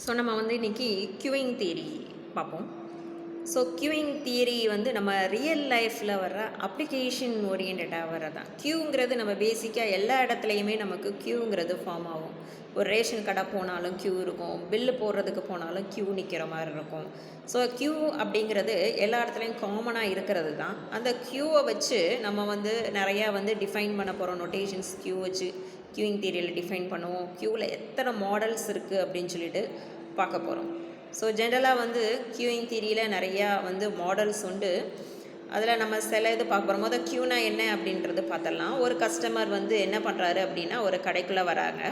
So நம்ம வந்து இன்றைக்கி க்யூயிங் தியரி பார்ப்போம். ஸோ க்யூயிங் தியரி வந்து நம்ம ரியல் லைஃப்பில் வர்ற அப்ளிகேஷன் ஓரியன்டாக வர்றதான். க்யூங்கிறது நம்ம பேசிக்காக எல்லா இடத்துலையுமே நமக்கு க்யூங்கிறது ஃபார்ம் ஆகும். ஒரு ரேஷன் கடை போனாலும் க்யூ இருக்கும், பில்லு போடுறதுக்கு போனாலும் க்யூ நிற்கிற மாதிரி இருக்கும். ஸோ க்யூ அப்படிங்கிறது எல்லா இடத்துலையும் காமனாக இருக்கிறது தான். அந்த க்யூவை வச்சு நம்ம வந்து நிறையா வந்து டிஃபைன் பண்ண போகிறோம். நொட்டேஷன்ஸ் க்யூ வச்சு க்யூயிங் தியரியில் டிஃபைன் பண்ணுவோம். க்யூவில் எத்தனை மாடல்ஸ் இருக்குது அப்படின்னு சொல்லிட்டு பார்க்க போகிறோம். ஸோ ஜென்ரலாக வந்து க்யூயிங் தியரியில் நிறையா வந்து மாடல்ஸ் உண்டு. அதில் நம்ம சில இது பார்க்க போகிறோம். முதல் க்யூனா என்ன அப்படின்றது பார்த்துடலாம். ஒரு கஸ்டமர் வந்து என்ன பண்ணுறாரு அப்படின்னா, ஒரு கடைக்குள்ளே வராங்க.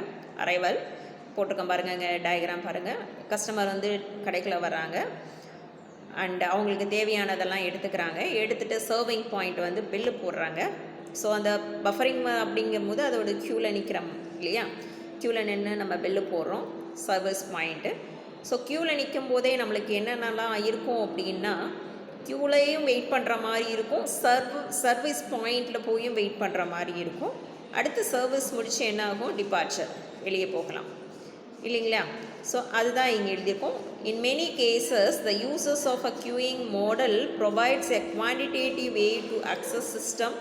அரைவல் போட்டிருக்கோம் பாருங்கள், இங்கே டயக்ராம் பாருங்கள். கஸ்டமர் வந்து கடைக்குள்ளே வராங்க அண்ட் அவங்களுக்கு தேவையானதெல்லாம் எடுத்துக்கிறாங்க. எடுத்துகிட்டு சர்விங் பாயிண்ட் வந்து பில்லு போடுறாங்க. ஸோ அந்த பஃபரிங் அப்படிங்கும் போது அதோட க்யூவில் நிற்கிறோம் இல்லையா, க்யூவில் நின்று நம்ம பில்லு போடுறோம், சர்வீஸ் பாயிண்ட்டு. ஸோ க்யூவில் நிற்கும் போதே நம்மளுக்கு என்னென்னலாம் இருக்கும் அப்படின்னா, க்யூலையும் வெயிட் பண்ணுற மாதிரி இருக்கும், சர்வீஸ் பாயிண்டில் போயும் வெயிட் பண்ணுற மாதிரி இருக்கும். அடுத்து சர்வீஸ் முடித்து என்ன ஆகும், டிபார்ச்சர், வெளியே போகலாம் இல்லைங்களா. ஸோ அதுதான் இங்கே எழுதியிருக்கோம். In many cases the uses of a queuing model provides a quantitative way to access system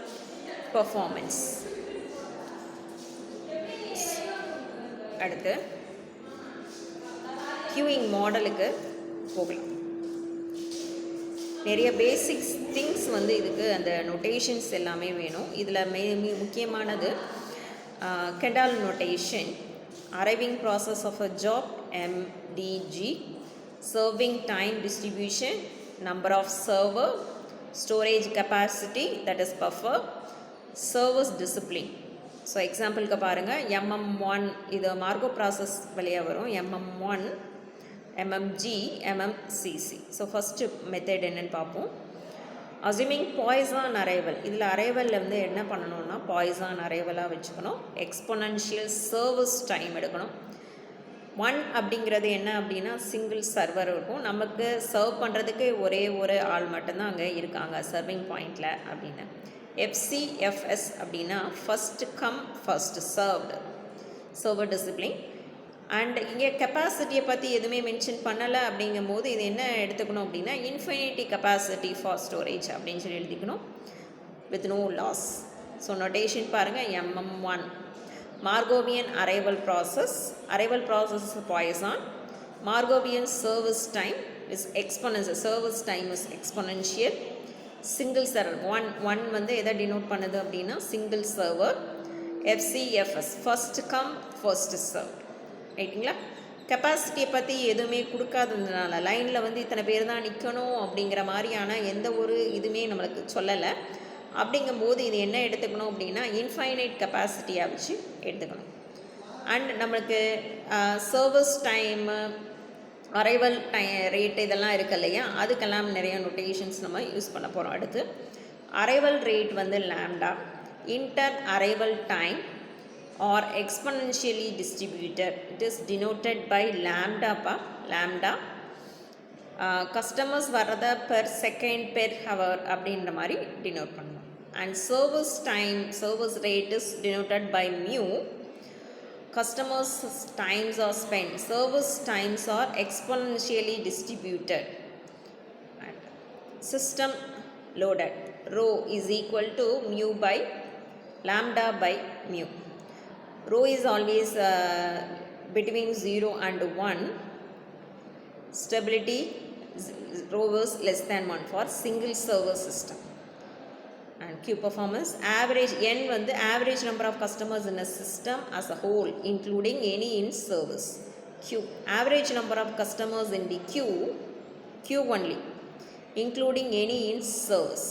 performance. அடுத்து க்யூயிங் மாடலுக்கு போகலாம். நிறைய பேசிக்ஸ் திங்ஸ் வந்து இதுக்கு அந்த நொட்டேஷன்ஸ் எல்லாமே வேணும். இதில் முக்கியமானது Kendall notation, arriving process of a job MDG, serving time distribution, number of server, storage capacity that is buffer, service discipline. So எக்ஸாம்பிளுக்கு பாருங்கள், MM1 இது மார்கோ ப்ராசஸ் வழியாக வரும். MM1, MMG, MMCC. So first method என்னென்னு பார்ப்போம். Assuming Poisson arrival. இதில் அரைவலில் வந்து என்ன பண்ணணும்னா, பாய்சான் அரைவலாக வச்சுக்கணும். எக்ஸ்பொனன்ஷியல் சர்வீஸ் டைம் எடுக்கணும். 1 அப்படிங்கிறது என்ன அப்படின்னா, சிங்கிள் சர்வர் இருக்கும். நமக்கு சர்வ் பண்ணுறதுக்கு ஒரே ஒரு ஆள் மட்டும்தான் அங்கே இருக்காங்க சர்விங் பாயிண்டில் அப்படின்னு. FCFS அப்படின்னா first come first served, server discipline. And இங்கே கெப்பாசிட்டியை பற்றி எதுவுமே மென்ஷன் பண்ணலை அப்படிங்கும் போது இது என்ன எடுத்துக்கணும் அப்படின்னா, இன்ஃபினிட்டி கெப்பாசிட்டி ஃபார் ஸ்டோரேஜ் அப்படின்னு சொல்லி எழுதிக்கணும், with no loss. So notation பாருங்கள், MM1 Markovian arrival process Poisson. Markovian service time is exponential, service time is exponential. Single server 1 வந்து எதை டினோட் பண்ணுது அப்படின்னா, single server. FCFS first come first serve, ரைட்டுங்களா. கெப்பாசிட்டியை பற்றி எதுவுமே கொடுக்காததுனால, லைனில் வந்து இத்தனை பேர் தான் நிற்கணும் அப்படிங்கிற மாதிரியான எந்த ஒரு இதுவுமே நம்மளுக்கு சொல்லலை. அப்படிங்கும்போது இது என்ன எடுத்துக்கணும் அப்படின்னா, இன்ஃபைனைட் கெப்பாசிட்டியாக வச்சு எடுத்துக்கணும். அண்ட் நம்மளுக்கு சர்வீஸ் டைமு, அரைவல் ரேட் இதெல்லாம் இருக்குது இல்லையா, அதுக்கெல்லாம் நிறைய நொட்டேஷன்ஸ் நம்ம யூஸ் பண்ண போகிறோம். அடுத்து அரைவல் ரேட் வந்து lambda, inter arrival time are exponentially distributed, it is denoted by lambda. Customers வர்றதை பெர் செகண்ட் பெர் ஹவர் அப்படின்ற மாதிரி டினோட் பண்ணணும். And service time, service rate is denoted by mu. Customers' times are spent, service times are exponentially distributed. And system loaded, rho is equal to mu by lambda by mu. Rho is always between 0 and 1. Stability, rho is less than 1 for single server system. And Q performance, average n வந்து average number of customers in a system as a whole including any in service. Q average number of customers in the Q only including any in service.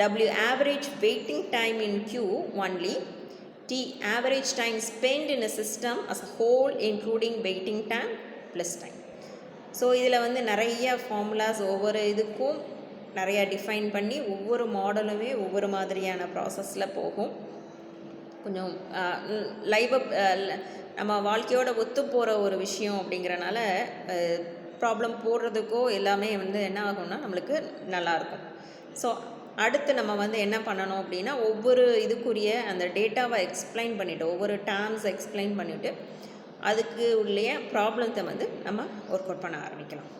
W average waiting time in Q only. T average time spent in a system as a whole including waiting time plus time. So இதில் வந்து நிறைய formulas ஒவ்வொரு இதுக்கும் நிறையா define பண்ணி ஒவ்வொரு மாடலுமே ஒவ்வொரு மாதிரியான ப்ராசஸில் போகும். கொஞ்சம் நம்ம வாழ்க்கையோட ஒத்து போகிற ஒரு விஷயம் அப்படிங்கிறனால ப்ராப்ளம் போடுறதுக்கோ எல்லாமே வந்து என்ன ஆகும்னா நம்மளுக்கு நல்லாயிருக்கும். ஸோ அடுத்து நம்ம வந்து என்ன பண்ணணும் அப்படின்னா, ஒவ்வொரு இதுக்குரிய அந்த டேட்டாவை எக்ஸ்பிளைன் பண்ணிவிட்டு, ஒவ்வொரு டேர்ம்ஸ் எக்ஸ்பிளைன் பண்ணிவிட்டு அதுக்கு உள்ள ப்ராப்ளத்தை வந்து நம்ம ஒர்க் அவுட் பண்ண ஆரம்பிக்கலாம்.